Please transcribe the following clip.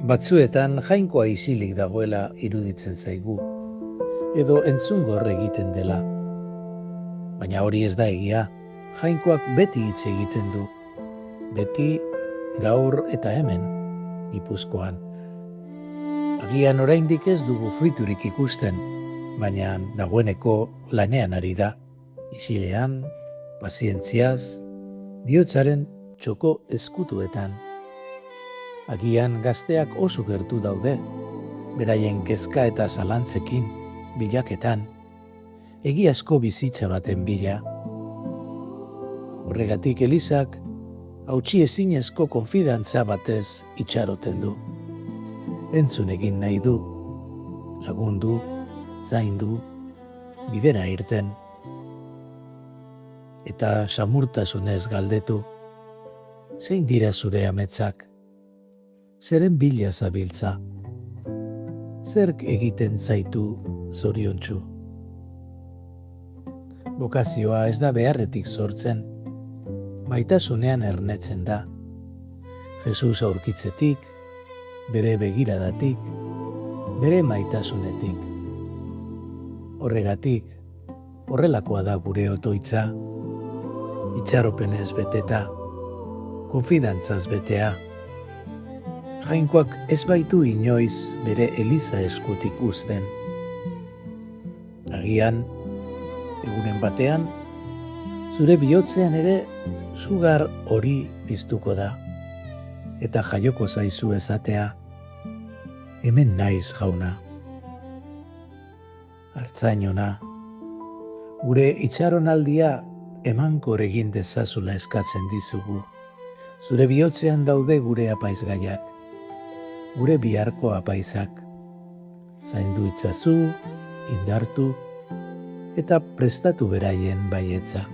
Batzuetan jainkoa isilik dagoela iruditzen zaigu, edo entzungor egiten dela. Baina hori ez da egia, jainkoak beti hitz egiten du, beti gaur eta hemen, Gipuzkoan. Agian oraindik ez dugu fruiturik ikusten, baina dagoeneko lanean ari da, isilean, pazientziaz, bihotzaren txoko ezkutuetan. Agian gazteak oso gertu daude, beraien kezka eta zalantzekin, bilaketan, egiazko bizitza baten bila. Horregatik Elizak, hautsi ezinezko konfidantza batez itxaroten du. Entzun egin nahi du, lagundu, zaindu, bidera irten. Eta samurtasunez galdetu, zein dira zure ametsak? Zeren bila zabiltza? Zerk egiten zaitu zoriontsu? Bokazioa ez da beharretik sortzen, maitasunean ernetzen da. Jesus aurkitzetik, bere begiradatik, bere maitasunetik. Horregatik, horrelakoa da gure otoitza, itxaropenez beteta, konfidantzaz betea. Jainkoak ez baitu inoiz bere Eliza eskutik uzten. Agian, egunen batean, zure bihotzean ere sugar hori piztuko da, eta jaioko zaizu esatea, hemen naiz jauna. Artzainona, gure itxaronaldia emankor egin dezazula eskatzen dizugu. Zure bihotzean daude gure apaizgaiak, gure biharko apaizak. Zaindu itzazu, indartu, eta prestatu beraien baietza.